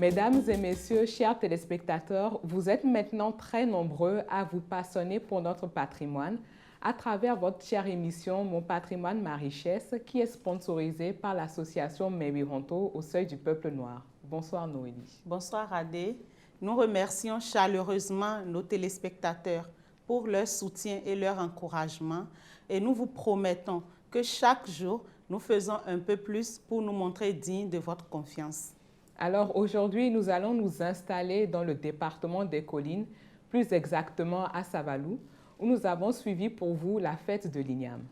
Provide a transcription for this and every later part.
Mesdames et messieurs, chers téléspectateurs, vous êtes maintenant très nombreux à vous passionner pour notre patrimoine à travers votre chère émission Mon patrimoine, ma richesse, qui est sponsorisée par l'association Mewironto au seuil du peuple noir. Bonsoir Noélie. Bonsoir Adé. Nous remercions chaleureusement nos téléspectateurs pour leur soutien et leur encouragement et nous vous promettons que chaque jour, nous faisons un peu plus pour nous montrer dignes de votre confiance. Alors aujourd'hui, nous allons nous installer dans le département des Collines, plus exactement à Savalou, où nous avons suivi pour vous la fête de l'Igname.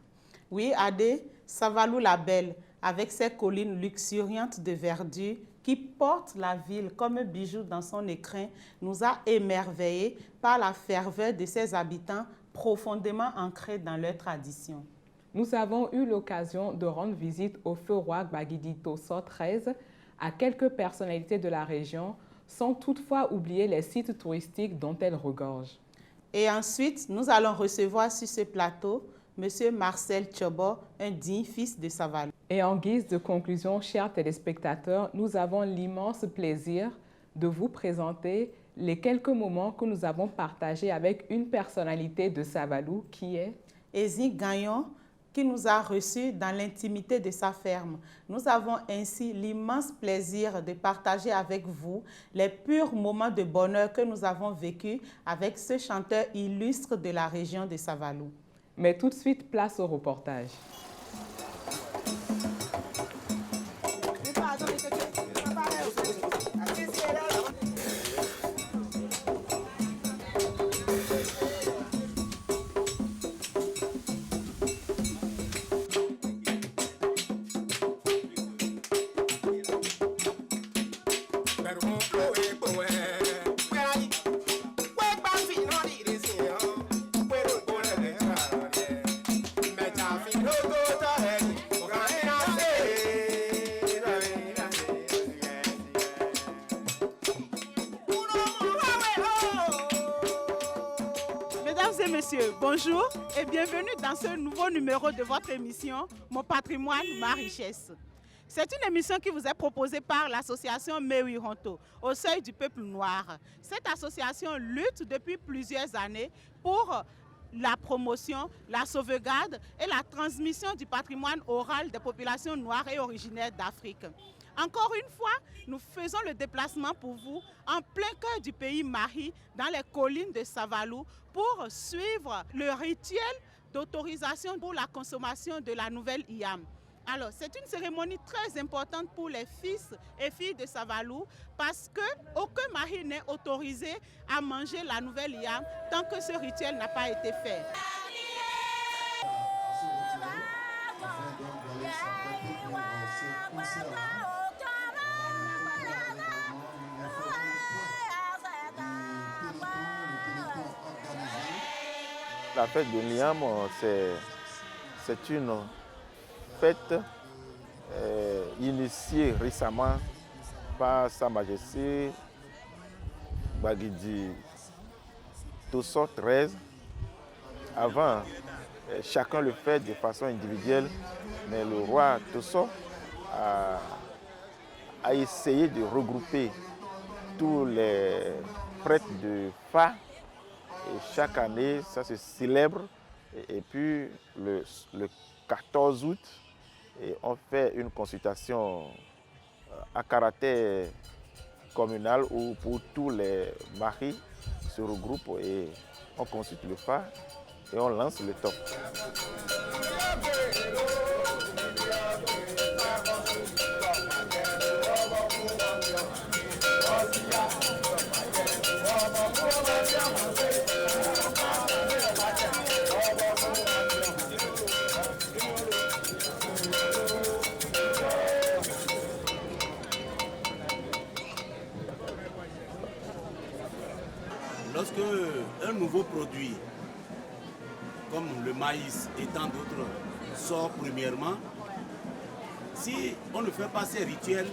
Oui, Adé, Savalou la Belle, avec ses collines luxuriantes de verdure qui portent la ville comme un bijou dans son écrin, nous a émerveillés par la ferveur de ses habitants profondément ancrés dans leurs traditions. Nous avons eu l'occasion de rendre visite au feu roi Gbagidi Tosso XIII, à quelques personnalités de la région, sans toutefois oublier les sites touristiques dont elle regorge. Et ensuite, nous allons recevoir sur ce plateau M. Marcel Tchobo, un digne fils de Savalou. Et en guise de conclusion, chers téléspectateurs, nous avons l'immense plaisir de vous présenter les quelques moments que nous avons partagés avec une personnalité de Savalou qui est Ezi Gagnon, qui nous a reçus dans l'intimité de sa ferme. Nous avons ainsi l'immense plaisir de partager avec vous les purs moments de bonheur que nous avons vécus avec ce chanteur illustre de la région de Savalou. Mais tout de suite, place au reportage. Messieurs, bonjour et bienvenue dans ce nouveau numéro de votre émission Mon patrimoine, ma richesse. C'est une émission qui vous est proposée par l'association Mewironto au seuil du peuple noir. Cette association lutte depuis plusieurs années pour la promotion, la sauvegarde et la transmission du patrimoine oral des populations noires et originaires d'Afrique. Encore une fois, nous faisons le déplacement pour vous en plein cœur du pays Mahi, dans les collines de Savalou, pour suivre le rituel d'autorisation pour la consommation de la nouvelle IAM. Alors, c'est une cérémonie très importante pour les fils et filles de Savalou parce qu'aucun Mahi n'est autorisé à manger la nouvelle IAM tant que ce rituel n'a pas été fait. La fête de l'IAM, c'est une fête initiée récemment par Sa Majesté Gbagidi Tosso XIII. Avant, chacun le fait de façon individuelle, mais le roi Tosso a essayé de regrouper tous les prêtres de Fa. Et chaque année, ça se célèbre. Et puis, le 14 août, on fait une consultation à caractère communal où pour tous les maris se regroupent et on consulte le phare et on lance le top. Lorsque un nouveau produit, comme le maïs et tant d'autres, sort premièrement, si on ne fait pas ces rituels,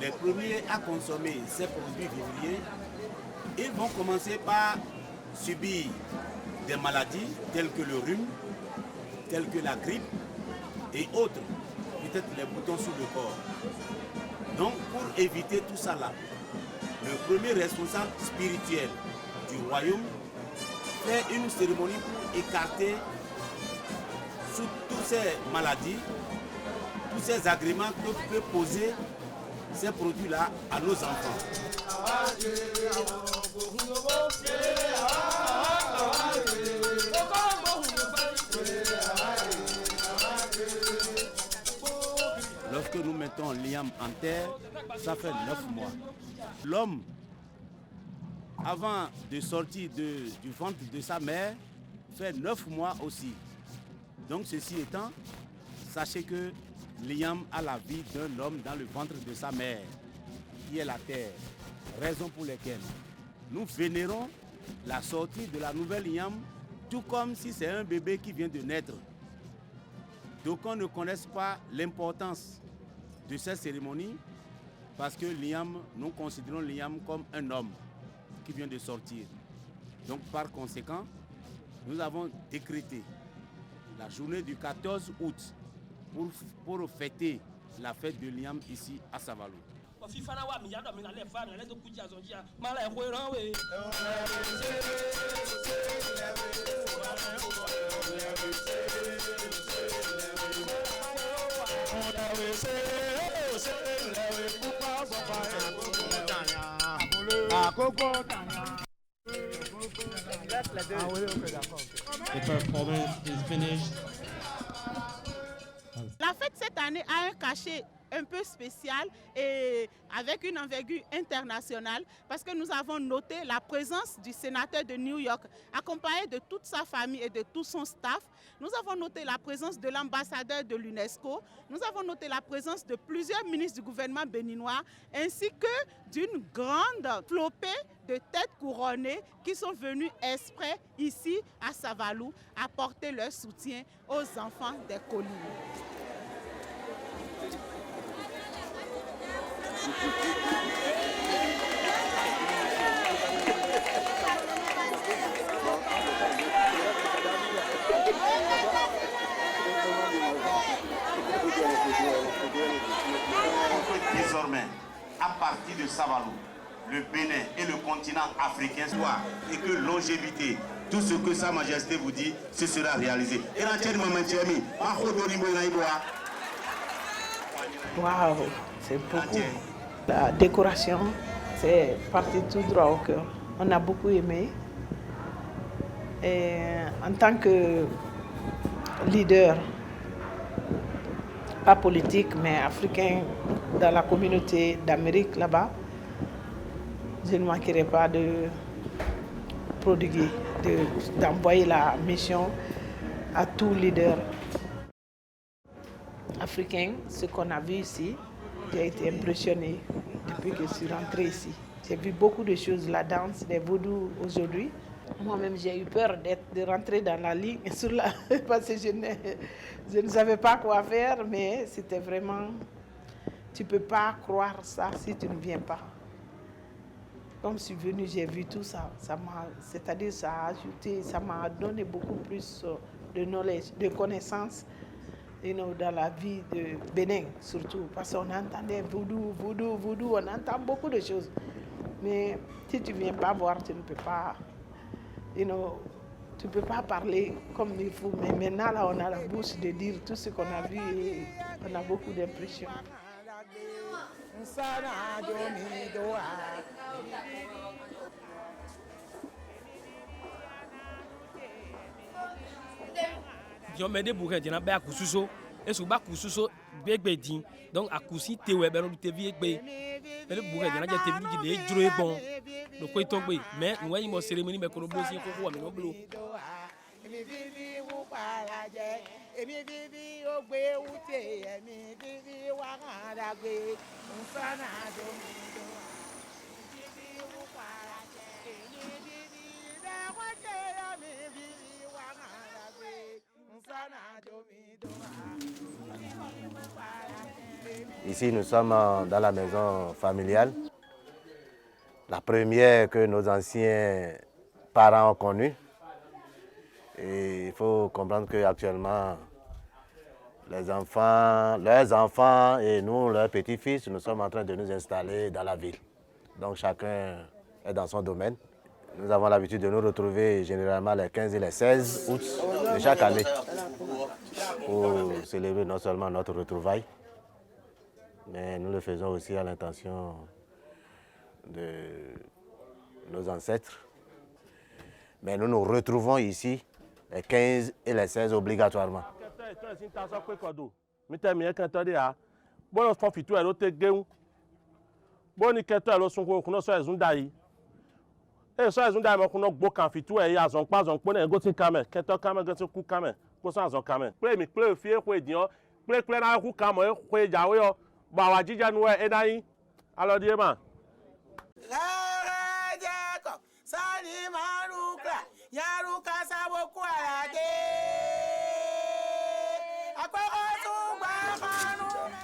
les premiers à consommer ces produits vivriers, ils vont commencer par subir des maladies telles que le rhume, telles que la grippe et autres, peut-être les boutons sous le corps. Donc pour éviter tout ça là, le premier responsable spirituel du royaume fait une cérémonie pour écarter toutes ces maladies, tous ces agréments que peut poser ces produits-là à nos enfants. Lorsque nous mettons l'iam en terre, ça fait 9 mois. L'homme, avant de sortir du ventre de sa mère, fait 9 mois aussi. Donc ceci étant, sachez que l'iam a la vie d'un homme dans le ventre de sa mère, qui est la terre. Raison pour laquelle nous vénérons la sortie de la nouvelle l'iam, tout comme si c'est un bébé qui vient de naître. D'aucuns ne connaissent pas l'importance de cette cérémonie parce que l'iam, nous considérons l'iam comme un homme qui vient de sortir. Donc par conséquent, nous avons décrété la journée du 14 août pour fêter la fête de l'iam ici à Savalou. The performance is finished. La fête cette année a un cachet un peu spécial et avec une envergure internationale parce que nous avons noté la présence du sénateur de New York accompagné de toute sa famille et de tout son staff. Nous avons noté la présence de l'ambassadeur de l'UNESCO. Nous avons noté la présence de plusieurs ministres du gouvernement béninois ainsi que d'une grande flopée de têtes couronnées qui sont venus exprès ici à Savalou apporter leur soutien aux enfants des collines. Désormais, à partir de Savalou, le Bénin et le continent africain soient et que longévité, tout ce que Sa Majesté vous dit, ce sera réalisé. Waouh, c'est beaucoup. La décoration, c'est parti tout droit au cœur. On a beaucoup aimé. Et en tant que leader, pas politique, mais africain dans la communauté d'Amérique là-bas, je ne manquerai pas de prodiguer, d'envoyer la mission à tout leader africain. Ce qu'on a vu ici, j'ai été impressionnée depuis que je suis rentrée ici. J'ai vu beaucoup de choses, la danse, les vaudous aujourd'hui. Moi-même, j'ai eu peur de rentrer dans la ligne parce que je ne savais pas quoi faire, mais c'était vraiment... Tu ne peux pas croire ça si tu ne viens pas. Comme je suis venue, j'ai vu tout ça. C'est-à-dire ça a ajouté, ça m'a donné beaucoup plus de knowledge, de connaissances dans la vie de Bénin, surtout. Parce qu'on entendait voodoo, on entend beaucoup de choses. Mais si tu ne viens pas voir, tu ne peux pas... tu ne peux pas parler comme il faut, mais maintenant là on a la bouche de dire tout ce qu'on a vu et on a beaucoup d'impressions. Diomede Bouquet, il y a un coususo, et ce bas coususo, bégbédin, donc à coussi téwé, ben on te vit bé. Mais le Bouquet, il y a des tévés qui les jouent bon. Le quoi est tombé, mais nous voyons une cérémonie, mais qu'on a besoin de quoi, mais non bleu. Ici, nous sommes dans la maison familiale, la première que nos anciens parents ont connue. Et il faut comprendre qu'actuellement, leurs enfants et nous, leurs petits-fils, nous sommes en train de nous installer dans la ville. Donc chacun est dans son domaine. Nous avons l'habitude de nous retrouver généralement les 15 et les 16 août de chaque année pour célébrer non seulement notre retrouvaille, mais nous le faisons aussi à l'intention de nos ancêtres. Mais nous nous retrouvons ici les 15 et les 16 obligatoirement.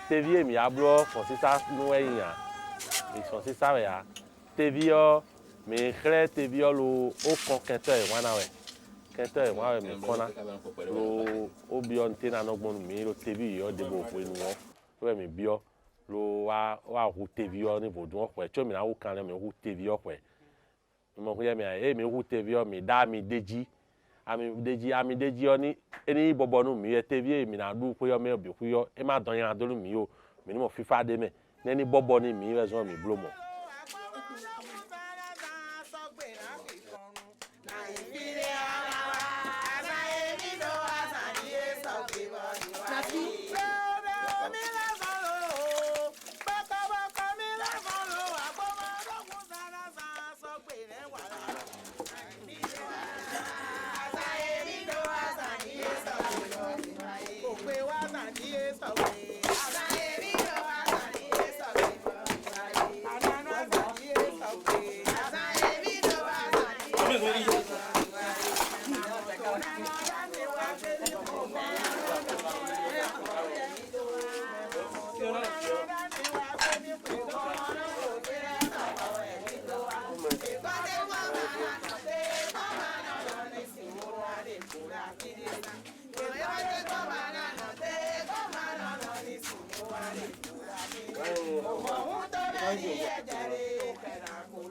Tevi mi ablo fonsisa nuenya mi fonsisa ya tevi yo mi khre tevi yo lo o kon kento e wana we kento e wana mi kona lo obio ntena no gbonu mi lo tevi yo de bo fo enu wo mi bio lo wa hu tevi yo ni bodun opo e cho mi na hu kan le mi hu tevi yo pe mo ko ye mi mi hu tevi yo mi da mi deji ami deji oni eni bobonu mi tevi mi na du ko yo me obi ku yo e ma don yan adolu mi yo mi ni mo fifa de me neni boboni mi rezo mi blomo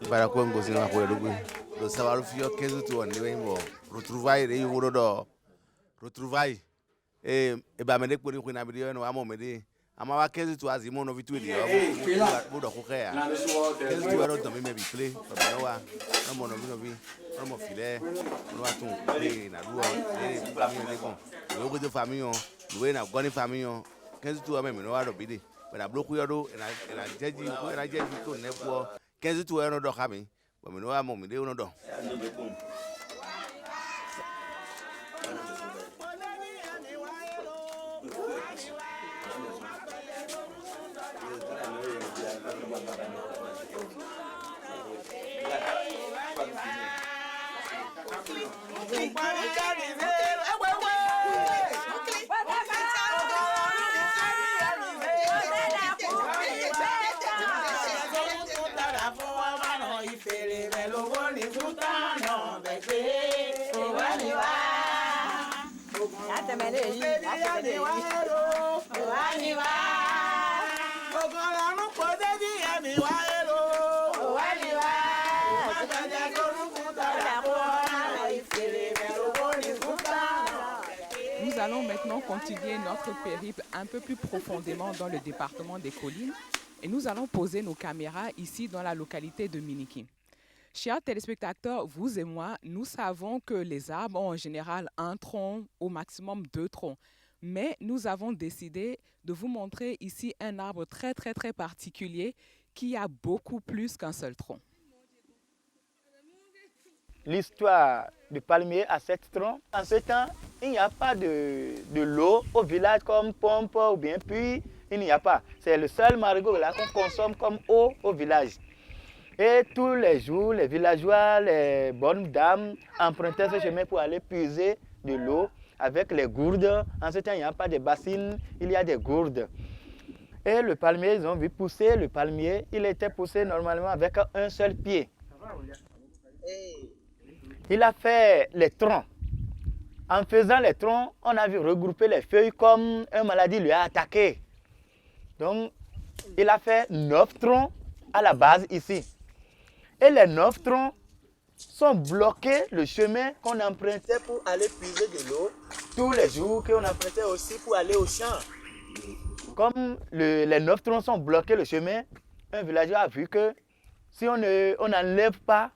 Para ko ngozi na ko elugu do sabaru fio kezu tu oni we mo retrouvaille re yuro do retrouvaille e ba me de ko ni na bi no amo me de ama wa kezu tu azimo no vitu ile bo do ko kaya kezu tu ro do me bi play for no wa no mo no bi no mo file no wa tun play na duo e ba mi le kon we go de famille we na go ni famille kezu tu me no wa do bi de na bloku yo do na jeji ko na jeji to ne ko kezu tu no do kami bo mi no wa mo mi de no do Nous allons maintenant continuer notre périple un peu plus profondément dans le département des Collines et nous allons poser nos caméras ici dans la localité de Miniki. Chers téléspectateurs, vous et moi, nous savons que les arbres ont en général un tronc, au maximum 2 troncs. Mais nous avons décidé de vous montrer ici un arbre très particulier qui a beaucoup plus qu'un seul tronc. L'histoire du palmier à 7 troncs, en ce temps, il n'y a pas de l'eau au village comme pompe ou bien puits, il n'y a pas. C'est le seul marigot là qu'on consomme comme eau au village. Et tous les jours, les villageois, les bonnes dames empruntaient ce chemin pour aller puiser de l'eau avec les gourdes. En ce temps, il n'y a pas de bassines, il y a des gourdes. Et le palmier, ils ont vu pousser le palmier. Il était poussé normalement avec un seul pied. Il a fait les troncs. En faisant les troncs, on a vu regrouper les feuilles comme une maladie lui a attaqué. Donc, il a fait 9 troncs à la base ici. Et les 9 troncs sont bloqués le chemin qu'on empruntait pour aller puiser de l'eau tous les jours, qu'on empruntait aussi pour aller au champ. Comme les 9 troncs sont bloqués le chemin, un villageois a vu que si on n'enlève pas,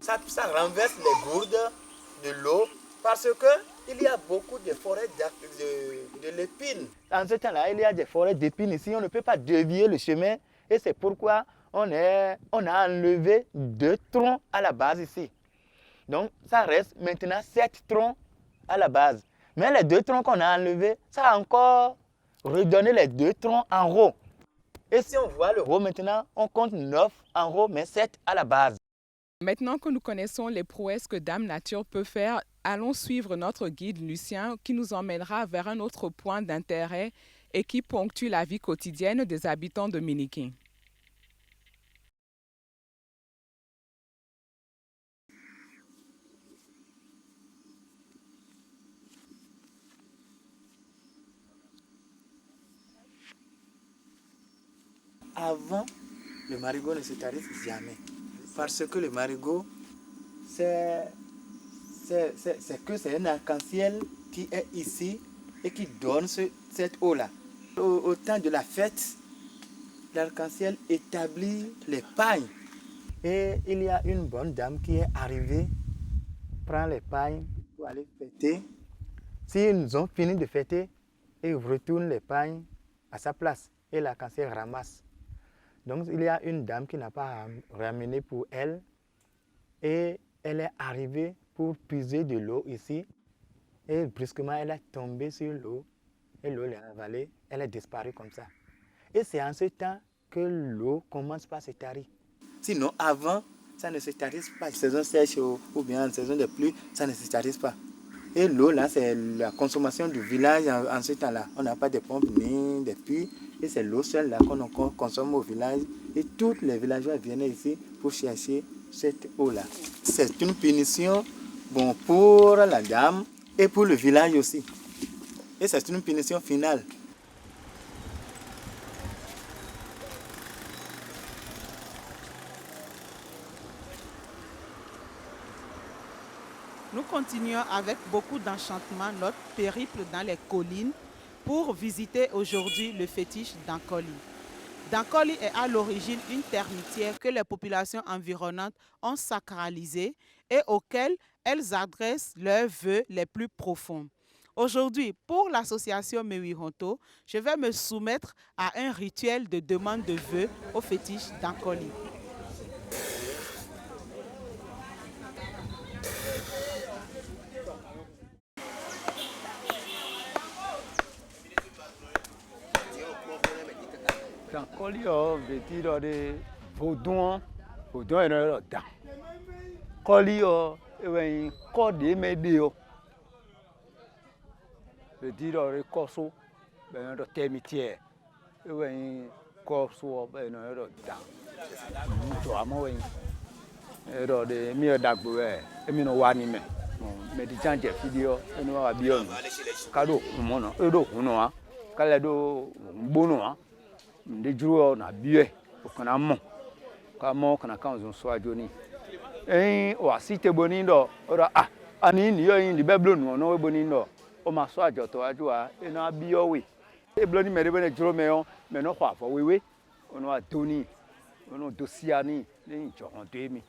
ça renverse les gourdes de l'eau parce qu'il y a beaucoup de forêts de l'épine. En ce temps-là, il y a des forêts d'épines ici, on ne peut pas dévier le chemin et c'est pourquoi on a enlevé 2 troncs à la base ici. Donc, ça reste maintenant 7 troncs à la base. Mais les 2 troncs qu'on a enlevés, ça a encore redonné les 2 troncs en haut. Et si on voit le haut maintenant, on compte 9 en haut, mais 7 à la base. Maintenant que nous connaissons les prouesses que Dame Nature peut faire, allons suivre notre guide Lucien qui nous emmènera vers un autre point d'intérêt et qui ponctue la vie quotidienne des habitants de Minikin. Avant, le marigot ne se tarisse jamais. Parce que le marigot, c'est un arc-en-ciel qui est ici et qui donne cette eau-là. Au temps de la fête, l'arc-en-ciel établit les pagnes. Et il y a une bonne dame qui est arrivée, prend les pagnes pour aller fêter. S'ils ont fini de fêter, ils retournent les pagnes à sa place et l'arc-en-ciel ramasse. Donc, il y a une dame qui n'a pas ramené pour elle et elle est arrivée pour puiser de l'eau ici et brusquement, elle est tombée sur l'eau et l'eau l'a avalée, elle est disparue comme ça. Et c'est en ce temps que l'eau commence par se tarir. Sinon, avant, ça ne se tarisse pas. En saison sèche ou bien en saison de pluie, ça ne se tarisse pas. Et l'eau, là, c'est la consommation du village en ce temps-là. On n'a pas de pompes ni de puits. Et c'est l'eau seule là qu'on consomme au village. Et tous les villageois viennent ici pour chercher cette eau-là. C'est une punition bon, pour la dame et pour le village aussi. Et c'est une punition finale. Nous continuons avec beaucoup d'enchantement notre périple dans les collines pour visiter aujourd'hui le fétiche d'Ankoli. Dankoli est à l'origine une termitière que les populations environnantes ont sacralisée et auquel elles adressent leurs vœux les plus profonds. Aujourd'hui, pour l'association Mewihonto, je vais me soumettre à un rituel de demande de vœux au fétiche d'Ankoli. Dankoli veut dire de vaudouin est le dan. Koli est code médio. Veut dire de corso, ben de termitière. Et corso ben de dan. Nous avons de mieux d'agouer et mieux wanime. Mais des gens qui vidéo et nous avons bien. Cadeau, mon edo, on a. Calado, bono. De jour na bié pour qu'on a mon comme qu'on a quand on soit Johnny et o cité bonindo ora ah ani ni yo yin libeblo no no bonindo o ma so ajoto ajoa e na biyo we e bloni mere bene juro me no kwa fo wewe ono atoni ono dosiani ni joron temi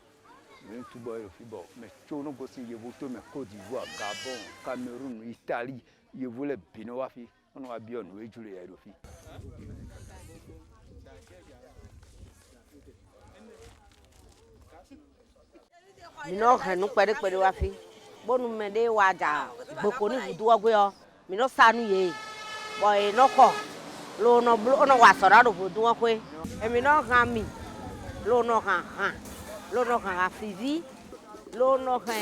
me tubo e fibo me chono gosi yevo to me Côte d'Ivoire, Gabon, Cameroun, Italie yevo le bino wafi ono abiyo no e juro ya rofi. Mino hanu pere wafi bonu mede waja boko ni vudu agwe mino sanu ye boy no ko lo no blo no wasora do vudu akwe e mino hami lo no ha lo no ha afizi lo no ha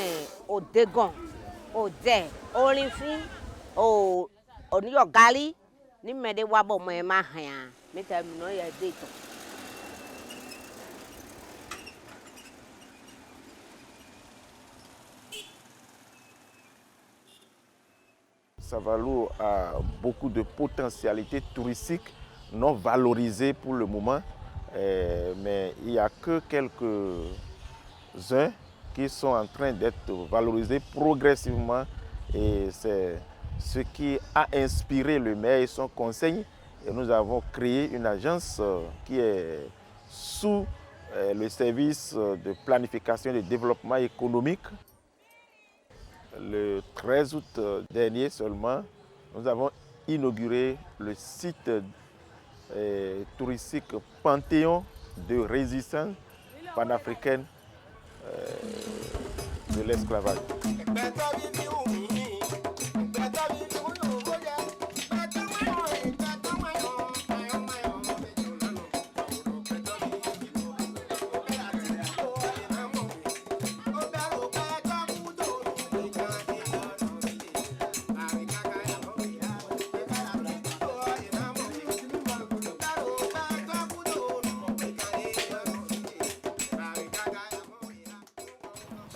o degon o de olinfi o oni yo gali ni mede wabo mo e ma ha meta mino ya deto. Savalou a beaucoup de potentialités touristiques non valorisées pour le moment. mais il n'y a que quelques-uns qui sont en train d'être valorisés progressivement, et c'est ce qui a inspiré le maire et son conseil. Et nous avons créé une agence qui est sous le service de planification et de développement économique. Le 13 août dernier seulement, nous avons inauguré le site touristique Panthéon de résistance panafricaine de l'esclavage.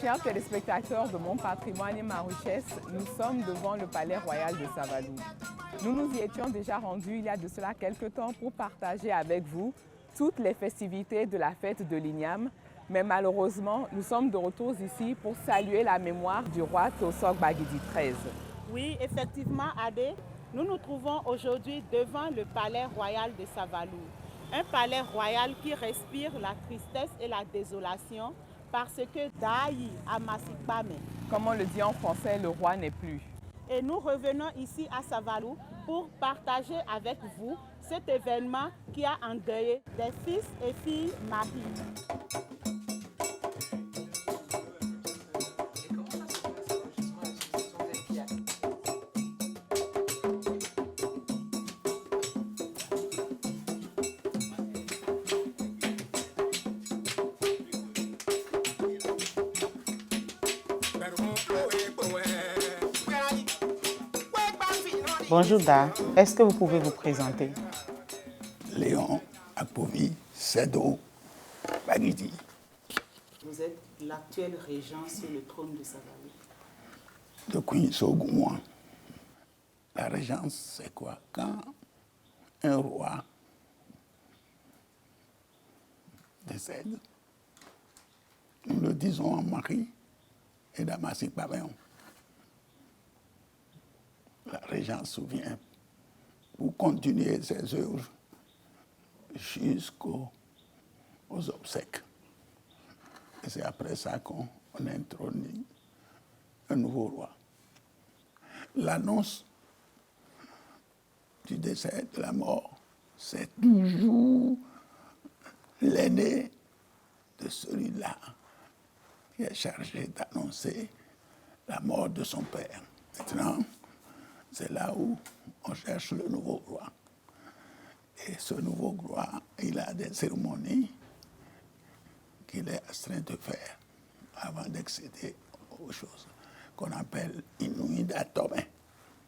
Chers téléspectateurs de Mon Patrimoine et ma richesse, nous sommes devant le Palais Royal de Savalou. Nous nous y étions déjà rendus il y a de cela quelques temps pour partager avec vous toutes les festivités de la fête de l'Igname. Mais malheureusement, nous sommes de retour ici pour saluer la mémoire du roi Tosok Bagidi XIII. Oui, effectivement, Adé, nous nous trouvons aujourd'hui devant le Palais Royal de Savalou. Un palais royal qui respire la tristesse et la désolation, parce que Daï Amasikpame. Comme on le dit en français, le roi n'est plus. Et nous revenons ici à Savalou pour partager avec vous cet événement qui a endeuillé des fils et filles mariés. Bonjour Da, est-ce que vous pouvez vous présenter? Léon Akpovi Sedo Bagidi. Vous êtes l'actuel régent sur le trône de Savalou. Depuis Sogoumois. La régence, c'est quoi? Quand un roi décède, nous le disons en mari et Damasik Pavillon. La régence souvient pour continuer ses œuvres jusqu'aux obsèques. Et c'est après ça qu'on intronie un nouveau roi. L'annonce du décès, de la mort, c'est toujours l'aîné de celui-là qui est chargé d'annoncer la mort de son père. Maintenant, c'est là où on cherche le nouveau roi. Et ce nouveau roi, il a des cérémonies qu'il est astreint de faire avant d'accéder aux choses qu'on appelle Inuit Atome.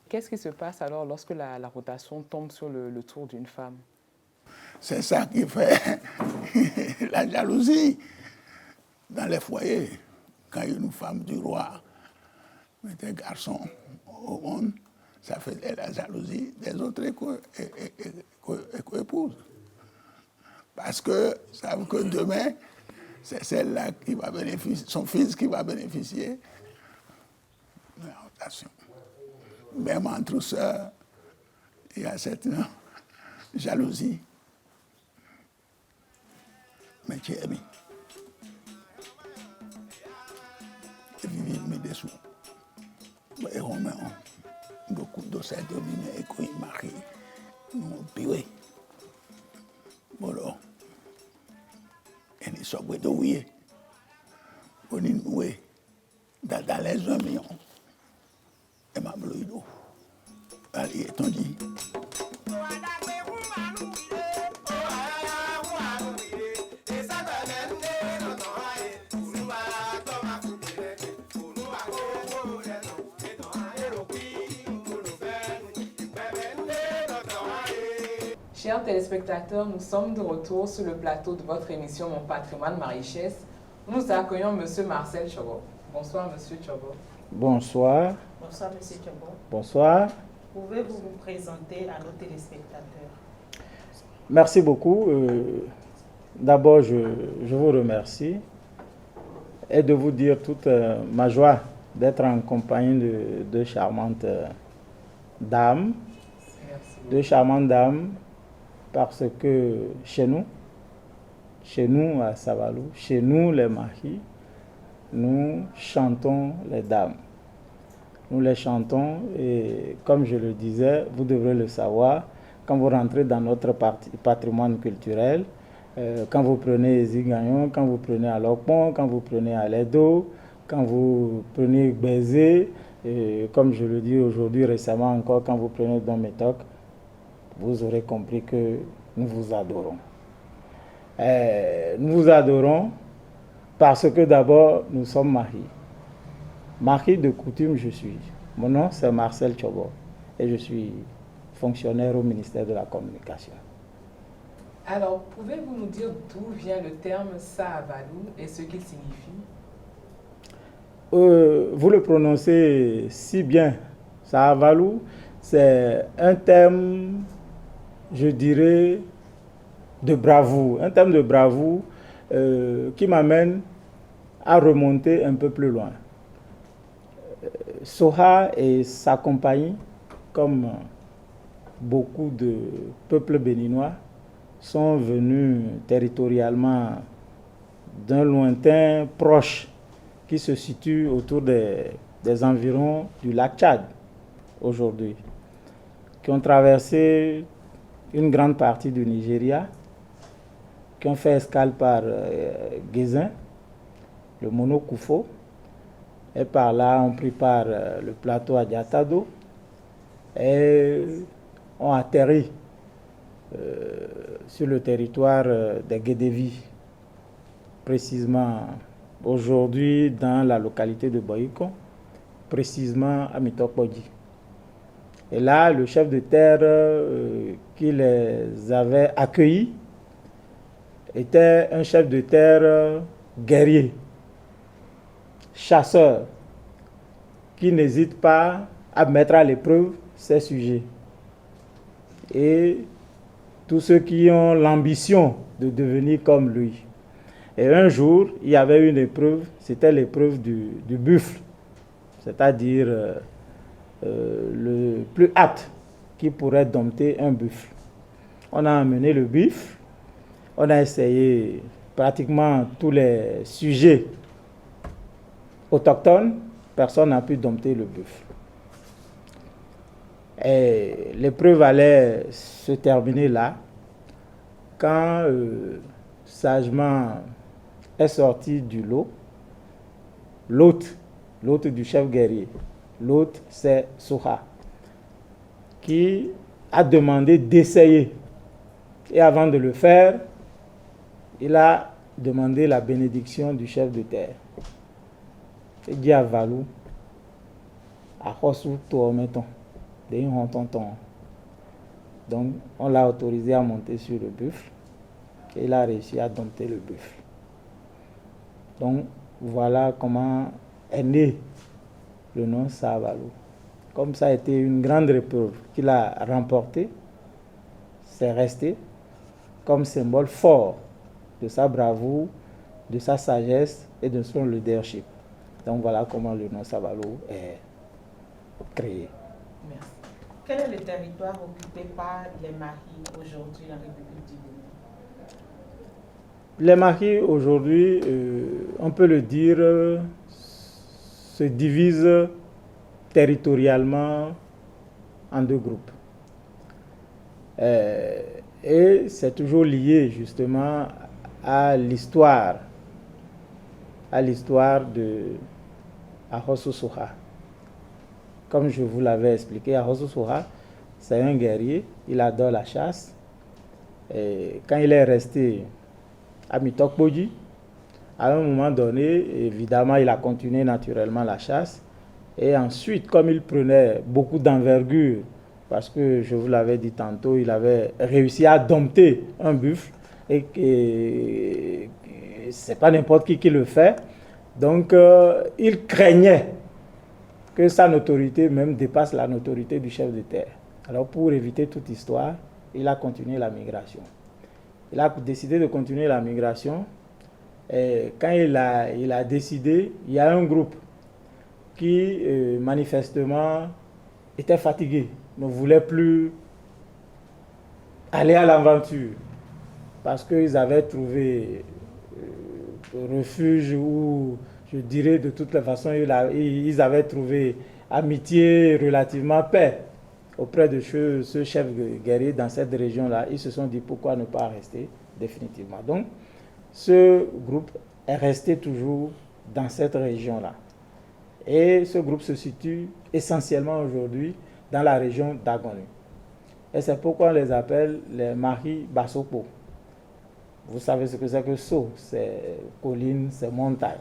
Qu'est-ce qui se passe alors lorsque la rotation tombe sur le tour d'une femme? C'est ça qui fait la jalousie dans les foyers. Quand une femme du roi met un garçon au monde, ça faisait la jalousie des autres épouses. Parce que savent que demain, c'est celle-là qui va bénéficier, son fils qui va bénéficier de la rotation. Même entre sœurs, il y a cette jalousie. Mais tu es aimé. Et vivre mes dessous. Et Romain, beaucoup de ces dominés et qui marient, nous pillé. Voilà. Et ils sont de oui. On est noué dans les 1 million. Et ma bleu. Allez, ton dit. Chers téléspectateurs, nous sommes de retour sur le plateau de votre émission Mon Patrimoine, ma richesse. Nous accueillons M. Marcel Chobo. Bonsoir, M. Chobo. Bonsoir. Bonsoir, M. Chobo. Bonsoir. Pouvez-vous vous présenter à nos téléspectateurs? Merci beaucoup. D'abord, je vous remercie et de vous dire toute ma joie d'être en compagnie de deux charmantes dames. Deux charmantes dames parce que chez nous à Savalou, chez nous les Mahis, nous chantons les dames. Nous les chantons et comme je le disais, vous devrez le savoir, quand vous rentrez dans notre patrimoine culturel, quand vous prenez Zigagnon, quand vous prenez Alokpon, quand vous prenez Aledo, quand vous prenez Bézé, et comme je le dis aujourd'hui récemment encore, quand vous prenez Don Métoc, vous aurez compris que nous vous adorons. Nous vous adorons parce que d'abord, nous sommes Mahis. Mahis de coutume, je suis. Mon nom, c'est Marcel Tchobo et je suis fonctionnaire au ministère de la Communication. Alors, pouvez-vous nous dire d'où vient le terme Savalou et ce qu'il signifie? Vous le prononcez si bien. Savalou, c'est un terme, je dirais, de bravoure. Un terme de bravoure qui m'amène à remonter un peu plus loin. Soha et sa compagnie, comme beaucoup de peuples béninois, sont venus territorialement d'un lointain proche qui se situe autour des environs du lac Tchad aujourd'hui, qui ont traversé une grande partie du Nigeria, qui ont fait escale par Gézin, le Monokoufo, et par là ont pris par le plateau Adiatado et ont atterri sur le territoire des Guédévi, précisément aujourd'hui dans la localité de Boyiko, précisément à Mitokpodji. Et là, le chef de terre qui les avait accueillis était un chef de terre guerrier, chasseur, qui n'hésite pas à mettre à l'épreuve ses sujets. Et tous ceux qui ont l'ambition de devenir comme lui. Et un jour, il y avait une épreuve, c'était l'épreuve du buffle, c'est-à-dire le plus apte qui pourrait dompter un buffle. On a amené le buffle, on a essayé pratiquement tous les sujets autochtones, personne n'a pu dompter le buffle. Et l'épreuve allait se terminer là, quand sagement est sorti du lot, l'hôte du chef guerrier, l'hôte c'est Soha, qui a demandé d'essayer. Et avant de le faire, il a demandé la bénédiction du chef de terre. Il dit à Valou, à Hossou Touometon, donc on l'a autorisé à monter sur le buffle et il a réussi à dompter le buffle. Donc voilà comment est né le nom Savalou. Comme ça a été une grande épreuve qu'il a remportée, c'est resté comme symbole fort de sa bravoure, de sa sagesse et de son leadership. Donc voilà comment le nom Savalou est créé. Merci. Quel est le territoire occupé par les Mahis aujourd'hui en République du Bénin? Les Mahis aujourd'hui, on peut le dire, se divisent territorialement en deux groupes. Et c'est toujours lié justement à l'histoire de Ahossou Soha. Comme je vous l'avais expliqué, Ahossou Soha, c'est un guerrier, il adore la chasse. Et quand il est resté à Mitokpodji, à un moment donné, évidemment, il a continué naturellement la chasse. Et ensuite, comme il prenait beaucoup d'envergure, parce que je vous l'avais dit tantôt, il avait réussi à dompter un buffle, et que c'est pas n'importe qui le fait. Donc, il craignait que sa notoriété même dépasse la notoriété du chef de terre. Alors, pour éviter toute histoire, il a continué la migration. Il a décidé de continuer la migration. Et quand il a décidé, il y a un groupe qui manifestement était fatigué, ne voulait plus aller à l'aventure parce qu'ils avaient trouvé refuge ou, je dirais de toutes les façons, ils avaient trouvé amitié, relativement paix auprès de ce chef guerrier dans cette région-là. Ils se sont dit pourquoi ne pas rester définitivement. Donc, ce groupe est resté toujours dans cette région-là. Et ce groupe se situe essentiellement aujourd'hui dans la région d'Agonu. Et c'est pourquoi on les appelle les Mahi Basoko. Vous savez ce que c'est que So, c'est colline, c'est montagne.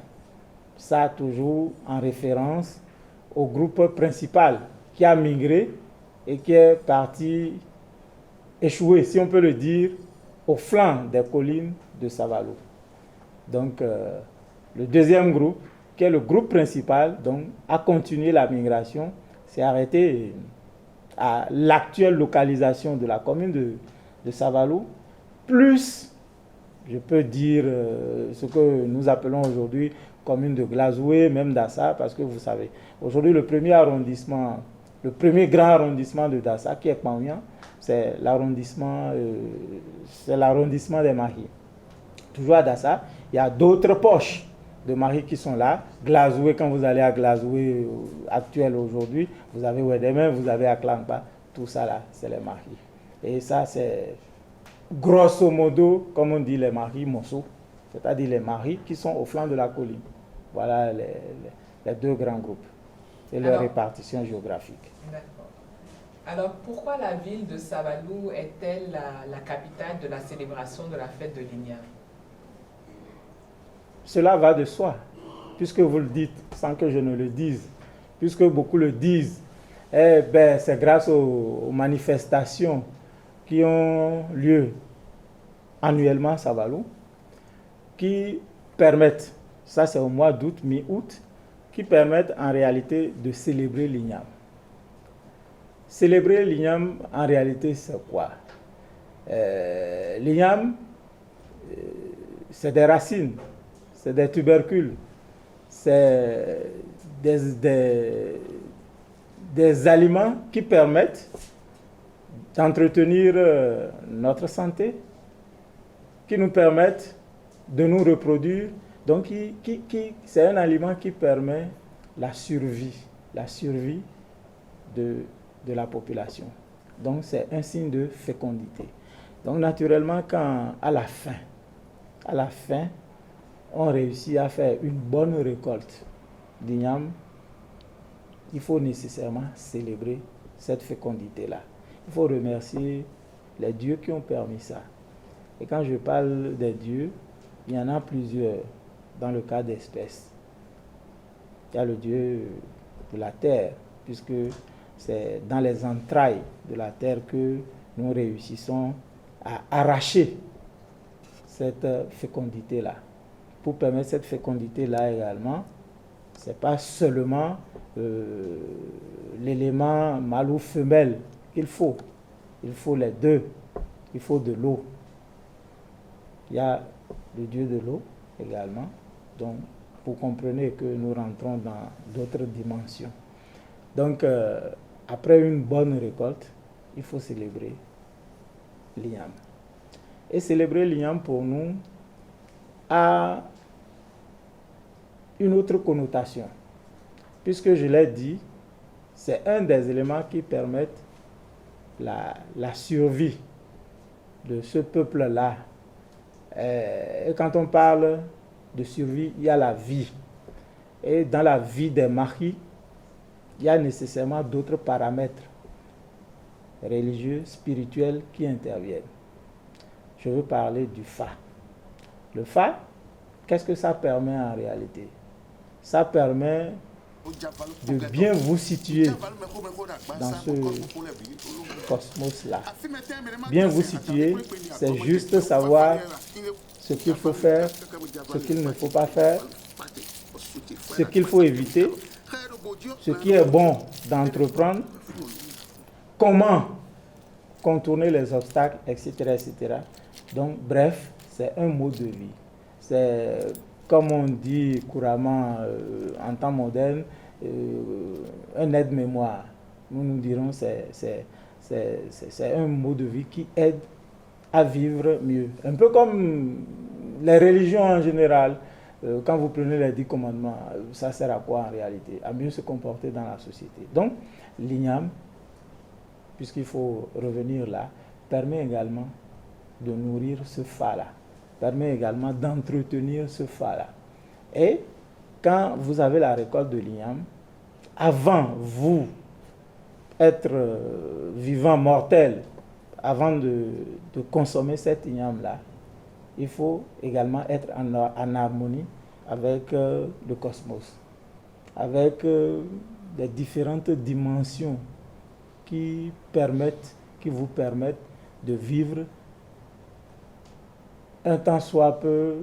Ça toujours en référence au groupe principal qui a migré et qui est parti échouer, si on peut le dire, au flanc des collines de Savalou. Donc, le deuxième groupe, qui est le groupe principal, donc, a continué la migration, s'est arrêté à l'actuelle localisation de la commune de Savalou, plus, je peux dire, ce que nous appelons aujourd'hui commune de Glazoué, même Dassa, parce que vous savez, aujourd'hui, le premier grand arrondissement de Dassa, qui est Kpaouyan, c'est l'arrondissement des Mahi. Toujours à Dassa, il y a d'autres poches de Mahi qui sont là. Glazoué, quand vous allez à Glazoué actuel aujourd'hui, vous avez Ouedeme, vous avez Aklankpa, tout ça là, c'est les Mahi. Et ça, c'est grosso modo, comme on dit, les Mahi Mosso, c'est-à-dire les Mahi qui sont au flanc de la colline. Voilà les deux grands groupes et leur répartition géographique. D'accord. Alors, pourquoi la ville de Savalou est-elle la capitale de la célébration de la fête de l'Igname? Cela va de soi, puisque vous le dites sans que je ne le dise, puisque beaucoup le disent. Eh ben, c'est grâce aux manifestations qui ont lieu annuellement à Savalou, qui permettent, ça c'est au mois d'août, mi-août, qui permettent en réalité de célébrer l'Igname. Célébrer l'Igname, en réalité, c'est quoi? L'Igname, c'est des racines, c'est des tubercules, c'est des aliments qui permettent d'entretenir notre santé, qui nous permettent de nous reproduire. Donc, c'est un aliment qui permet la survie de la population. Donc, c'est un signe de fécondité. Donc, naturellement, quand à la fin, on réussit à faire une bonne récolte d'igname, il faut nécessairement célébrer cette fécondité-là. Il faut remercier les dieux qui ont permis ça. Et quand je parle des dieux, il y en a plusieurs dans le cas d'espèces. Il y a le dieu de la terre, puisque c'est dans les entrailles de la terre que nous réussissons à arracher cette fécondité-là. Pour permettre cette fécondité-là également, ce n'est pas seulement l'élément mâle ou femelle qu'il faut. Il faut les deux. Il faut de l'eau. Il y a le dieu de l'eau également. Donc, vous comprenez que nous rentrons dans d'autres dimensions. Donc, après une bonne récolte, il faut célébrer l'Igname. Et célébrer l'Igname pour nous a une autre connotation. Puisque je l'ai dit, c'est un des éléments qui permettent la survie de ce peuple-là. Et quand on parle de survie, il y a la vie. Et dans la vie des Mahi, il y a nécessairement d'autres paramètres religieux, spirituels qui interviennent. Je veux parler du Fa. Le Fa, qu'est-ce que ça permet en réalité? Ça permet de bien vous situer dans ce cosmos-là. Bien vous situer, c'est juste savoir ce qu'il faut faire, ce qu'il ne faut pas faire, ce qu'il faut éviter, ce qui est bon d'entreprendre, comment contourner les obstacles, etc., etc. Donc, bref, c'est un mode de vie. C'est, comme on dit couramment en temps moderne, un aide-mémoire. Nous dirons c'est un mode de vie qui aide à vivre mieux. Un peu comme les religions en général. Quand vous prenez les 10 commandements, ça sert à quoi en réalité? À mieux se comporter dans la société. Donc, l'igname, puisqu'il faut revenir là, permet également de nourrir ce fa-là, permet également d'entretenir ce fa-là. Et quand vous avez la récolte de l'igname, avant vous être vivant, mortel, avant de consommer cet igname-là, il faut également être en harmonie avec le cosmos, avec les différentes dimensions qui vous permettent de vivre un temps soit peu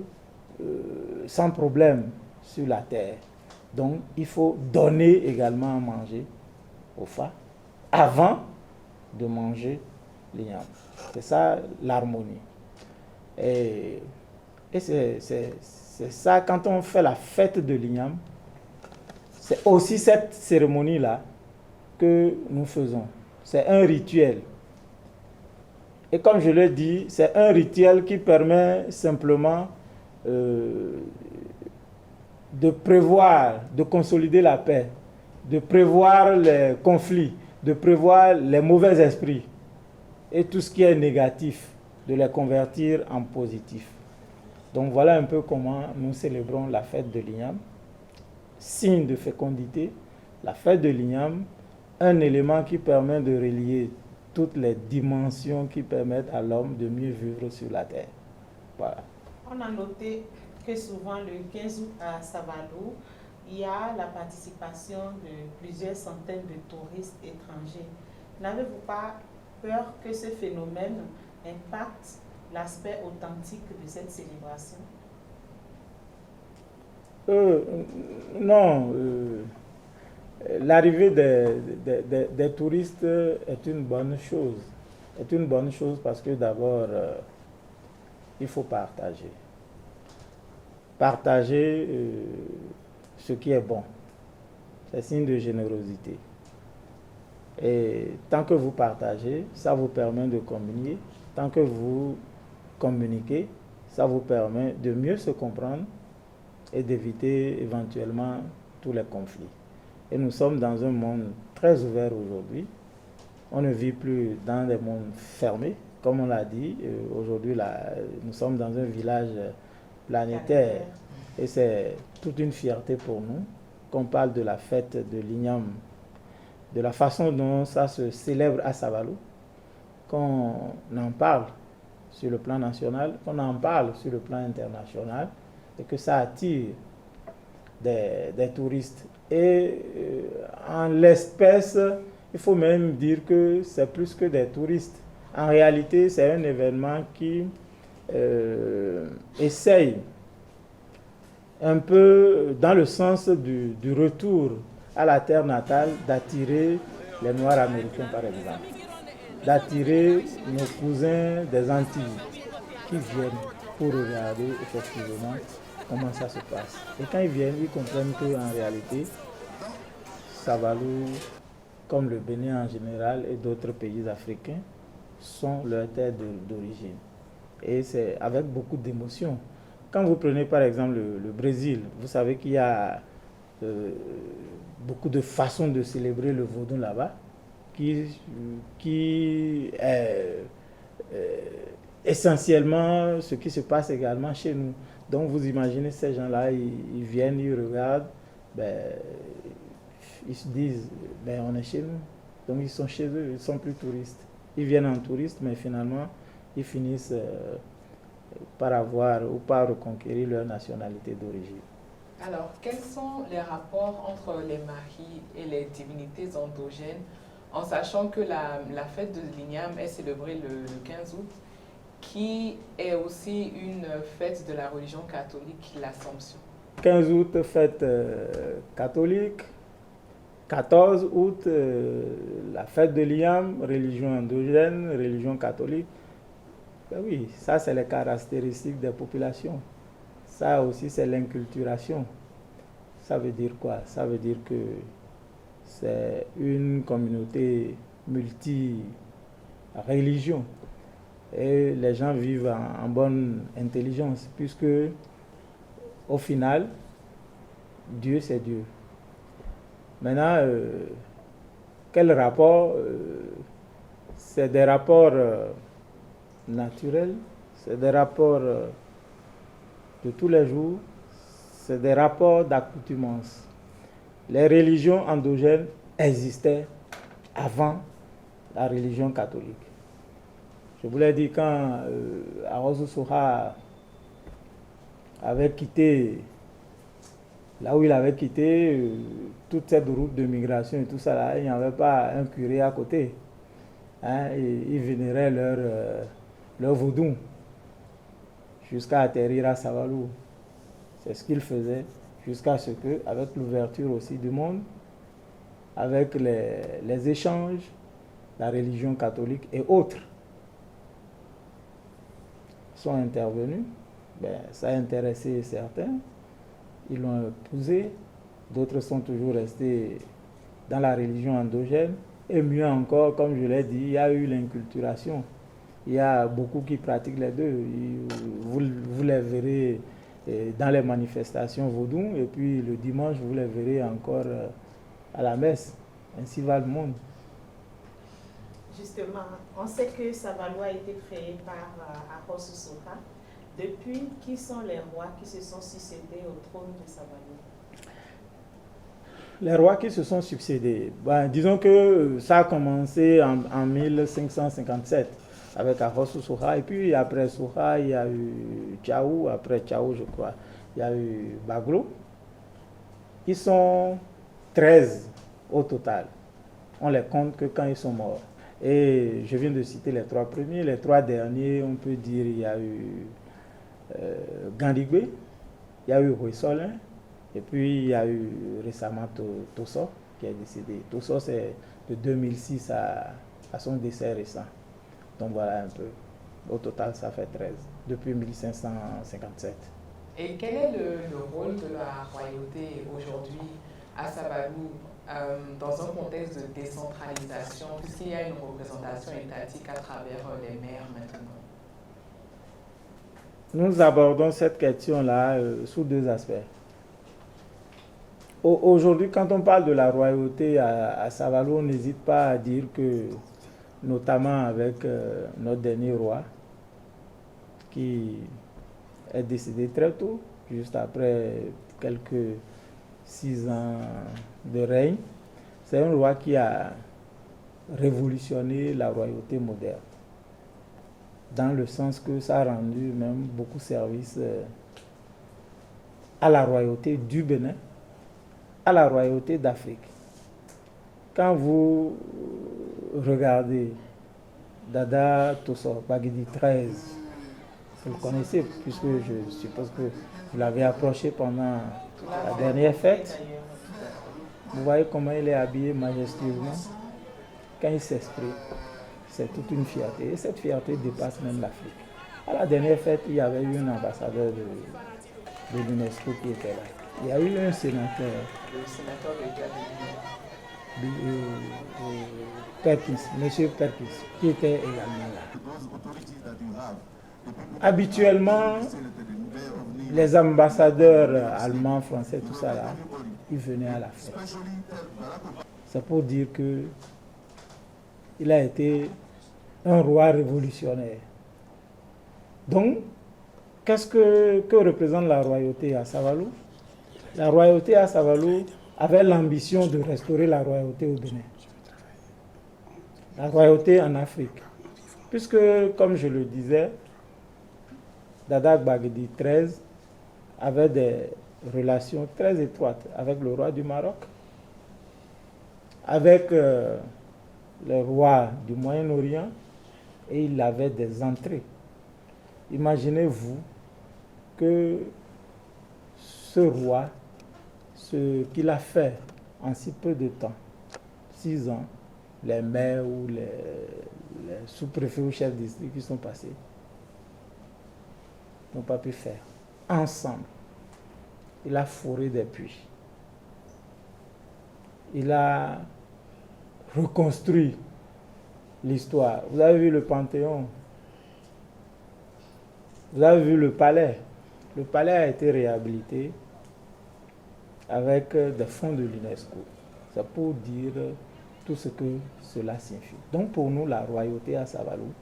sans problème sur la terre. Donc, il faut donner également à manger au fa avant de manger l'igname. C'est ça l'harmonie. Et c'est ça, quand on fait la fête de l'igname, c'est aussi cette cérémonie-là que nous faisons. C'est un rituel. Et comme je l'ai dit, c'est un rituel qui permet simplement de prévoir, de consolider la paix, de prévoir les conflits, de prévoir les mauvais esprits et tout ce qui est négatif, de les convertir en positif. Donc voilà un peu comment nous célébrons la fête de l'igname. Signe de fécondité, la fête de l'igname, un élément qui permet de relier toutes les dimensions qui permettent à l'homme de mieux vivre sur la terre. Voilà. On a noté que souvent le 15 août à Savalou, il y a la participation de plusieurs centaines de touristes étrangers. N'avez-vous pas peur que ce phénomène impacte l'aspect authentique de cette célébration? Non. L'arrivée des touristes est une bonne chose. C'est une bonne chose parce que d'abord, il faut partager. Partager ce qui est bon. C'est signe de générosité. Et tant que vous partagez, ça vous permet de communier. Tant que vous communiquez, ça vous permet de mieux se comprendre et d'éviter éventuellement tous les conflits. Et nous sommes dans un monde très ouvert aujourd'hui. On ne vit plus dans des mondes fermés, comme on l'a dit. Aujourd'hui, nous sommes dans un village planétaire. Et c'est toute une fierté pour nous qu'on parle de la fête de l'igname, de la façon dont ça se célèbre à Savalou, qu'on en parle sur le plan national, qu'on en parle sur le plan international, et que ça attire des touristes. Et en l'espèce, il faut même dire que c'est plus que des touristes. En réalité, c'est un événement qui essaye un peu dans le sens du retour à la terre natale, d'attirer les Noirs américains par exemple, d'attirer nos cousins des Antilles qui viennent pour regarder effectivement comment ça se passe. Et quand ils viennent, ils comprennent qu'en réalité, Savalou, comme le Bénin en général et d'autres pays africains, sont leur terre d'origine. Et c'est avec beaucoup d'émotion. Quand vous prenez par exemple le Brésil, vous savez qu'il y a beaucoup de façons de célébrer le vaudou là-bas, qui est essentiellement ce qui se passe également chez nous. Donc vous imaginez ces gens-là, ils viennent, ils regardent, ils se disent, on est chez nous. Donc ils sont chez eux, ils ne sont plus touristes. Ils viennent en touriste, mais finalement, ils finissent par avoir ou par reconquérir leur nationalité d'origine. Alors, quels sont les rapports entre les mahis et les divinités endogènes, en sachant que la fête de l'igname est célébrée le 15 août, qui est aussi une fête de la religion catholique, l'Assomption? 15 août, fête catholique. 14 août, la fête de l'igname, religion endogène, religion catholique. Ben oui, ça c'est les caractéristiques des populations. Ça aussi c'est l'inculturation. Ça veut dire quoi? Ça veut dire que c'est une communauté multi-religion. Et les gens vivent en bonne intelligence, puisque au final, Dieu c'est Dieu. Maintenant, quel rapport? C'est des rapports naturels, c'est des rapports de tous les jours, c'est des rapports d'accoutumance. Les religions endogènes existaient avant la religion catholique. Je vous l'ai dit, quand Arosu Soha avait quitté, là où il avait quitté, toute cette route de migration et tout ça, là, il n'y avait pas un curé à côté. Hein, et ils vénéraient leur vaudou jusqu'à atterrir à Savalou. C'est ce qu'ils faisaient jusqu'à ce que, avec l'ouverture aussi du monde, avec les échanges, la religion catholique et autres sont intervenus. Ben, ça a intéressé certains, ils l'ont épousé, d'autres sont toujours restés dans la religion endogène. Et mieux encore, comme je l'ai dit, il y a eu l'inculturation. Il y a beaucoup qui pratiquent les deux. Vous les verrez dans les manifestations vaudou, et puis le dimanche, vous les verrez encore à la messe. Ainsi va le monde. Justement, on sait que Savalou a été créé par Arosu Soha. Depuis, qui sont les rois qui se sont succédés au trône de Savalou? Les rois qui se sont succédés, ben, disons que ça a commencé en 1557 avec Arosu Soha, et puis après Soha, il y a eu Tchaou, après Tchaou, je crois, il y a eu Baglo. Ils sont 13 au total. On les compte que quand ils sont morts. Et je viens de citer les 3 premiers. Les 3 derniers, on peut dire, il y a eu Gandigbe, il y a eu Ruissolin, et puis il y a eu récemment Tosso qui est décédé. Tosso, c'est de 2006 à son décès récent. Donc voilà un peu. Au total, ça fait 13, depuis 1557. Et quel est le rôle de la royauté aujourd'hui à Savalou dans un contexte de décentralisation, puisqu'il y a une représentation étatique à travers les maires maintenant? Nous abordons cette question-là sous 2 aspects. Aujourd'hui, quand on parle de la royauté à Savalou, on n'hésite pas à dire que, notamment avec notre dernier roi, qui est décédé très tôt, juste après quelques 6 ans de règne, c'est un roi qui a révolutionné la royauté moderne, dans le sens que ça a rendu même beaucoup service à la royauté du Bénin, à la royauté d'Afrique. Quand vous regardez Dada Tosso, Bagidi 13, vous le connaissez, puisque je suppose que vous l'avez approché pendant la dernière fête. Vous voyez comment il est habillé majestueusement. Quand il s'exprime, c'est toute une fierté. Et cette fierté dépasse même l'Afrique. À la dernière fête, il y avait eu un ambassadeur de l'UNESCO qui était là. Il y a eu un sénateur. Le sénateur de Perkins, M. Perkins, qui était également là. Habituellement, les ambassadeurs allemands, français, tout ça là, ils venaient à la fête. C'est pour dire que il a été un roi révolutionnaire. Donc, que représente la royauté à Savalou? La royauté à Savalou avait l'ambition de restaurer la royauté au Bénin, la royauté en Afrique. Puisque, comme je le disais, Dada Gbagidi XIII avait des relations très étroites avec le roi du Maroc, avec le roi du Moyen-Orient, et il avait des entrées. Imaginez-vous que ce roi, ce qu'il a fait en si peu de temps, 6 ans, les maires ou les sous-préfets ou chefs de district qui sont passés, n'ont pas pu faire. Ensemble, il a fourré des puits. Il a reconstruit l'histoire. Vous avez vu le Panthéon. Vous avez vu le palais. Le palais a été réhabilité avec des fonds de l'UNESCO. C'est pour dire tout ce que cela signifie. Donc pour nous, la royauté à Savalou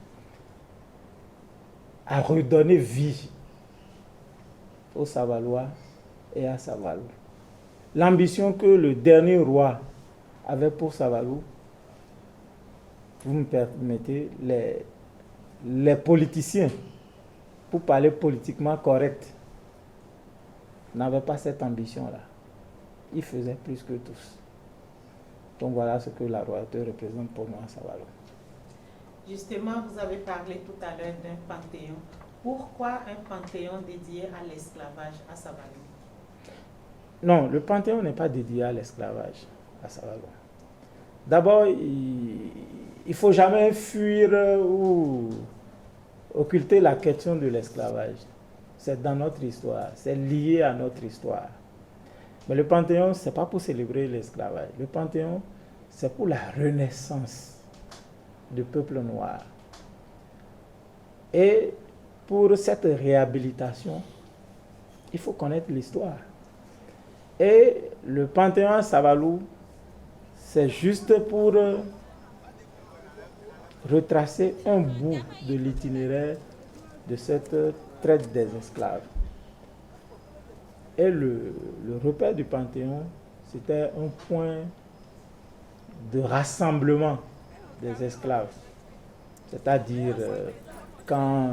a redonné vie aux Savalois et à Savalou. L'ambition que le dernier roi avait pour Savalou, vous me permettez, les politiciens, pour parler politiquement correct, n'avaient pas cette ambition-là. Ils faisaient plus que tous. Donc voilà ce que la royauté représente pour moi à Savalou. Justement, vous avez parlé tout à l'heure d'un panthéon. Pourquoi un panthéon dédié à l'esclavage à Savalou? Non, le panthéon n'est pas dédié à l'esclavage à Savalou. D'abord, il ne faut jamais fuir ou occulter la question de l'esclavage. C'est dans notre histoire, c'est lié à notre histoire. Mais le Panthéon, ce n'est pas pour célébrer l'esclavage. Le Panthéon, c'est pour la renaissance du peuple noir. Et pour cette réhabilitation, il faut connaître l'histoire. Et le Panthéon à Savalou, c'est juste pour retracer un bout de l'itinéraire de cette traite des esclaves. Et le repère du Panthéon, c'était un point de rassemblement des esclaves. C'est-à-dire quand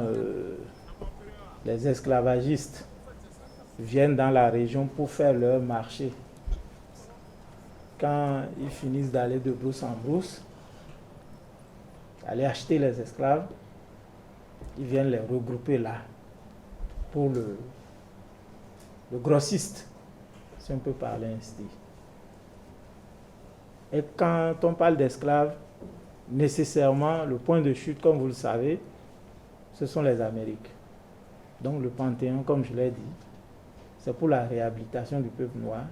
les esclavagistes viennent dans la région pour faire leur marché, quand ils finissent d'aller de brousse en brousse, aller acheter les esclaves, ils viennent les regrouper là pour le grossiste, si on peut parler ainsi. Et quand on parle d'esclaves, nécessairement, le point de chute, comme vous le savez, ce sont les Amériques. Donc le Panthéon, comme je l'ai dit, c'est pour la réhabilitation du peuple noir.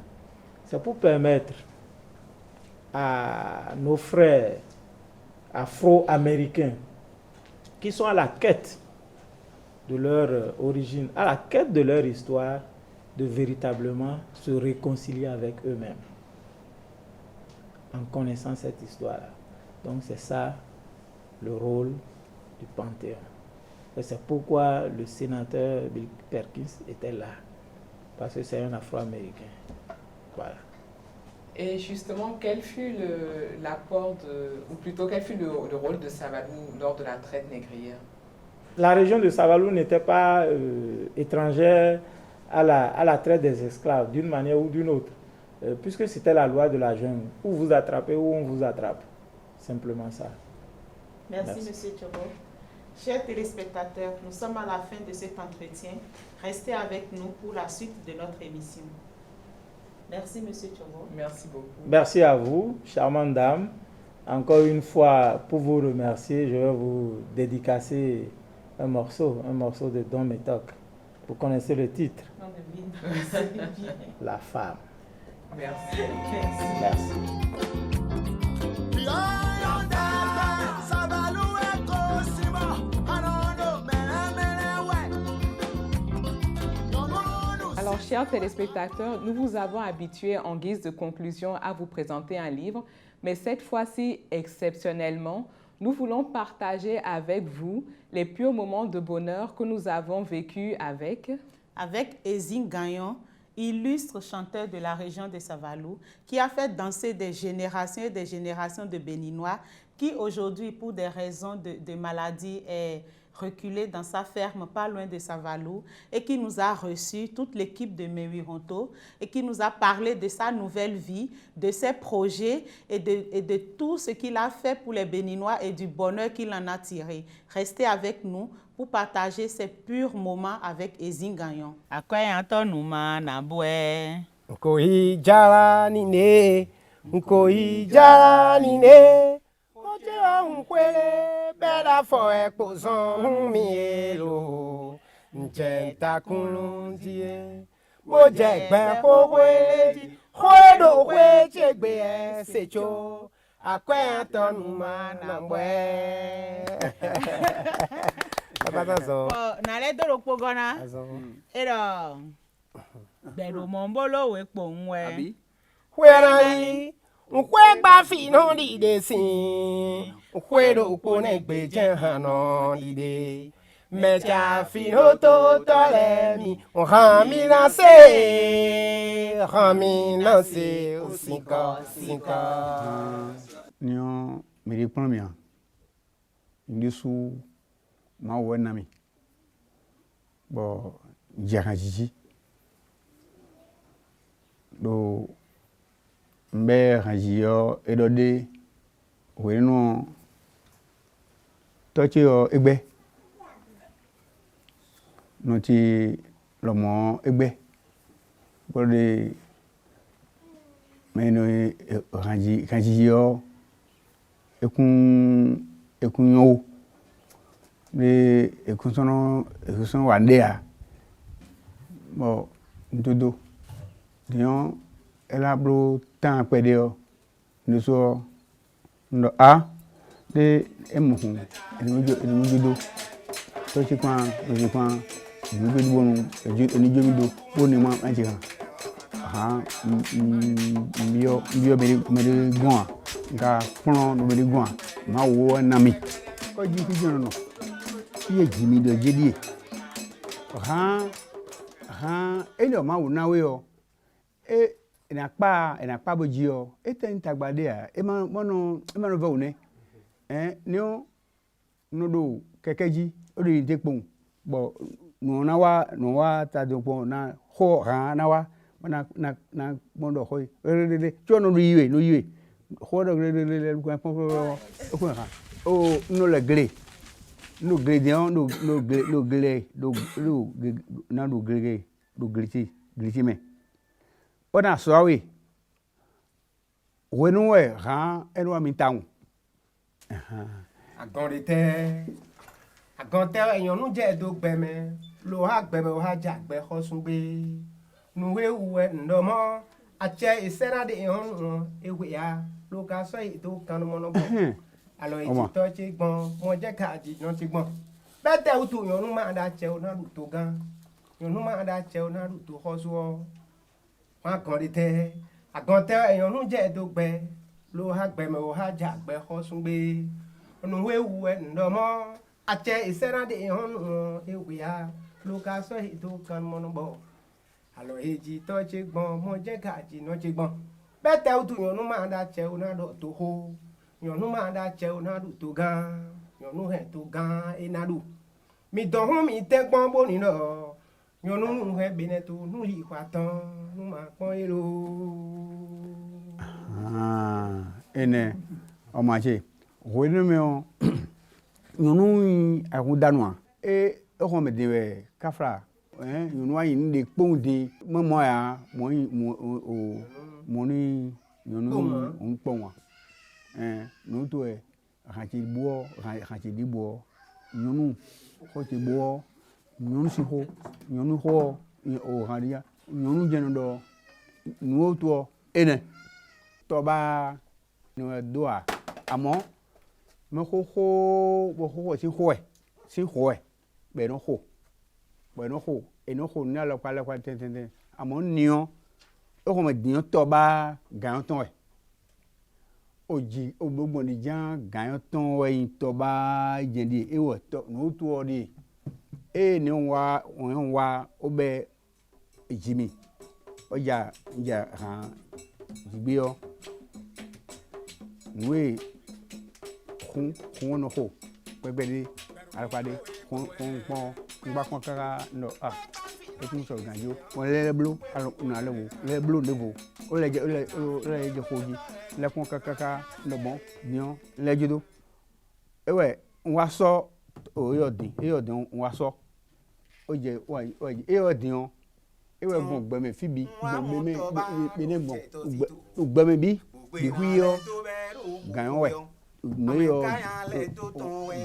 C'est pour permettre à nos frères afro-américains qui sont à la quête de leur origine, à la quête de leur histoire, de véritablement se réconcilier avec eux-mêmes en connaissant cette histoire-là. Donc c'est ça le rôle du Panthéon. Et c'est pourquoi le sénateur Bill Perkins était là, parce que c'est un Afro-Américain. Voilà. Et justement, quel fut l'apport, ou plutôt quel fut le rôle de Savalou lors de la traite négrière? La région de Savalou n'était pas étrangère à la traite des esclaves, d'une manière ou d'une autre, puisque c'était la loi de la jungle, où vous attrapez, où on vous attrape. Simplement ça. Merci. Monsieur Tchobo. Chers téléspectateurs, nous sommes à la fin de cet entretien. Restez avec nous pour la suite de notre émission. Merci, Monsieur Tchobo. Merci beaucoup. Merci à vous, charmante dame. Encore une fois, pour vous remercier, je vais vous dédicacer un morceau de Don Métoc. Vous connaissez le titre? On devine. La femme. Merci. Merci. Alors, chers téléspectateurs, nous vous avons habitués en guise de conclusion à vous présenter un livre, mais cette fois-ci, exceptionnellement, nous voulons partager avec vous les purs moments de bonheur que nous avons vécus avec Ezine Gagnon, illustre chanteur de la région de Savalou, qui a fait danser des générations et des générations de Béninois, qui aujourd'hui, pour des raisons de maladie, est reculé dans sa ferme pas loin de Savalou et qui nous a reçus, toute l'équipe de Mewironto, et qui nous a parlé de sa nouvelle vie, de ses projets et de tout ce qu'il a fait pour les Béninois et du bonheur qu'il en a tiré. Restez avec nous pour partager ces purs moments avec Ezine Gagnon. Nkoi jalanine, nkoi jalanine, oje onkwele beda fo ekpozon mielo. Nje takulundie. Moje gbe kowe Khodo kwe chegbe secho akwe atonu manambwe. Na le doro pogona. Ero. Bẹ̀rù mọ̀ ń bó lówó pò ń wẹ̀. Wẹ́rẹ́ nkwe gba fi no dìde sí. Nkwe rògbò nẹ́gbẹ̀ jẹ́ hàn náà dìde. Mẹ́ta fi no tó tọ́lẹ̀ mi. Hàn mi náà ṣe òsìkọ́. Ni on me répond bien. Ndisu ma wona mi. Bo jahajiji. Do mbe hajiyo edode wenu toche yo egbe. No ti lomo egbe. Bode meno haji yo ekun yo le ekun sono wandea bo ndodo dion elabro tan pede o nso ndo a de emuhun enijodo to ti kan enijodo bonu enijodo bonu ma anji kan mbio meri gwan nga pon no meri gwan ma wo na mi ko ji fi jono no ye jimi do jedie ele o ma wo na we o ina pa boji o ten tagbade a e ma no va one ni o no do kekeji o de tekpon bo no wa ta do pon na ho na wa na mondo hoy chono no yiwe ho do ko pon ha o no le gré no grédient no gré na do gré do griti me ona so awe wenu we ha enu mi taun Agonte eyan nu je do gbeme lo ha gbeme o ha ja gbe khosun gbe nuwe uwe ndomo ache isena de ehun ewe ya lo ka so to kanu mo no bo alo iti to chi gbon mo je ka ji no ti gbon bete utu yan nu ma da che o na ru to gan yan nu ma da che o na ru to khosu o wa agonte eyan nu je do gbe lo ha gbeme o ha ja gbe khosun gbe nuwe uwe ndomo ache isena de ehun ewe ya lo ka so to kanu mo no bo alo eji to chi gbon mo je ka ji no chi gbon bete utu yan nu ma da che o na do to ho yan nu ma da che o na du to gan yan nu he to gan e na du mi don hu mi te gbon bo ni lo yan nu he be ne to nu ri kwa tan nu ma pon ero ene o ma che wenu me o yunu akundanwa o me de kafra yunu ayin de kpon mo ya mo ni yunu on pon wa no to ha ti di bo yunu ko ti bo yunu si ho yunu ho o haria yunu jeno do nu to ene to ba no doa amo me ho si ho be no ho eno ho na la kwa ten amo nion o ko me dion to ba gan ton oji ogbogbo ni jan gan ton we to ba jendi e wo to no to odi ni wa obe ejimi oja ha jigbe o we kun no ho pepe de alpade kun gba kon kara no e tun so ganjo won le blo alo na le blo nebo o le je hoji le kon kaka no bon nion le judo ewe nwa so o yodin nwa so o je e yodin ewe gbon gbeme fibi gbon me ne gbon gbeme bi hu yo gan we no yo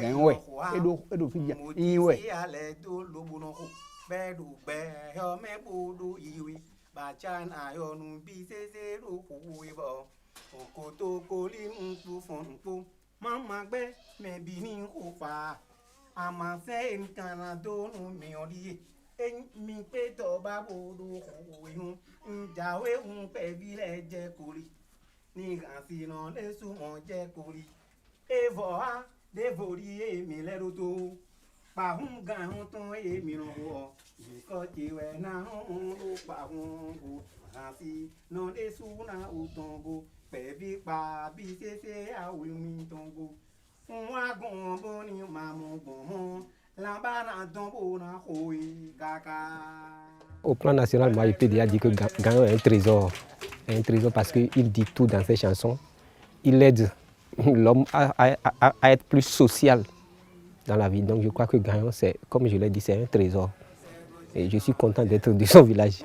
ganwe edo fija iwe mama gbe me bini ko pa ama se nkana do nu mi odi mi pe to ba bodu ko ihun njawe pe bi le je kori ni kan si no le su mo je kori evo a de vori e mi le ro to pa hun gan hun ton e mi ro wo ko ti we na hun lo pa hun go kan si no le su na u ton go pe bi pa bi se a wi mi ton go wa gon bo ni ma mo gon la ba na don bo na hoi gaga. Au plan national, moi, je peux déjà dire que Gagnant est un trésor. Un trésor parce qu'il dit tout dans ses chansons. Il aide l'homme à être plus social dans la vie. Donc je crois que Gagnant, comme je l'ai dit, c'est un trésor. Et je suis content d'être de son village.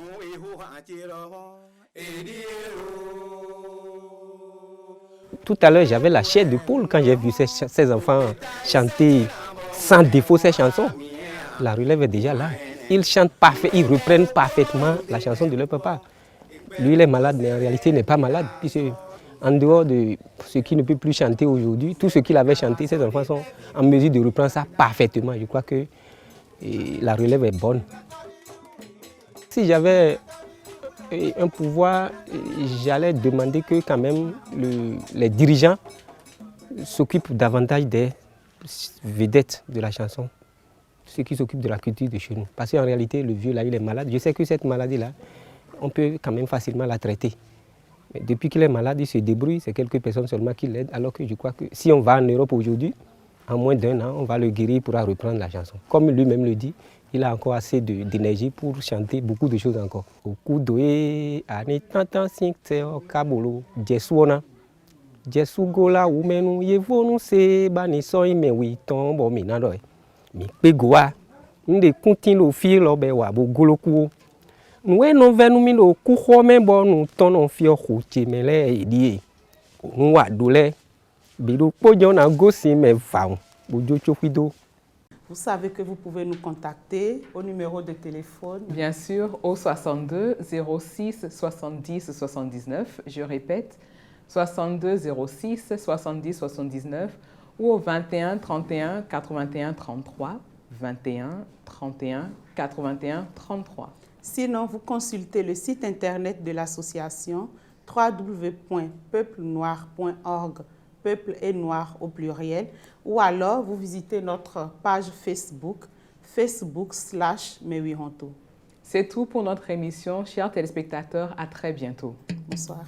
Tout à l'heure, j'avais la chair de poule quand j'ai vu ces enfants chanter sans défaut ces chansons. La relève est déjà là. Ils chantent parfait, ils reprennent parfaitement la chanson de leur papa. Lui, il est malade, mais en réalité, il n'est pas malade. Puisque en dehors de ce qui ne peut plus chanter aujourd'hui, tout ce qu'il avait chanté, ces enfants sont en mesure de reprendre ça parfaitement. Je crois que la relève est bonne. Si j'avais un pouvoir, j'allais demander que quand même les dirigeants s'occupent davantage des vedettes de la chanson, ceux qui s'occupent de la culture de chez nous. Parce qu'en réalité, le vieux là, il est malade. Je sais que cette maladie-là, on peut quand même facilement la traiter. Mais depuis qu'il est malade, il se débrouille, c'est quelques personnes seulement qui l'aident, alors que je crois que si on va en Europe aujourd'hui, en moins d'1 an, on va le guérir, il pourra reprendre la chanson. Comme lui-même le dit, il a encore assez d'énergie pour chanter beaucoup de choses encore. Au coup de ani tantan sinkte kabolo jesuona jesugola umenu yevonu se bani so imewi tombo minado mi pegoa nde kuntin lo fi lo be wa bo goloku nwe no venu mi lo ku ho me bo nu tono fi o ho chemele edie nwa dole bidu pojo na gosi me faun bojo chofido. Vous savez que vous pouvez nous contacter au numéro de téléphone. Bien sûr, au 62 06 70 79. Je répète, 62 06 70 79 ou au 21 31 81 33. 21 31 81 33. Sinon, vous consultez le site internet de l'association www.peuplenoir.org. Peuple et noir au pluriel, ou alors vous visitez notre page Facebook, facebook.com/Mewironto. C'est tout pour notre émission. Chers téléspectateurs, à très bientôt. Bonsoir.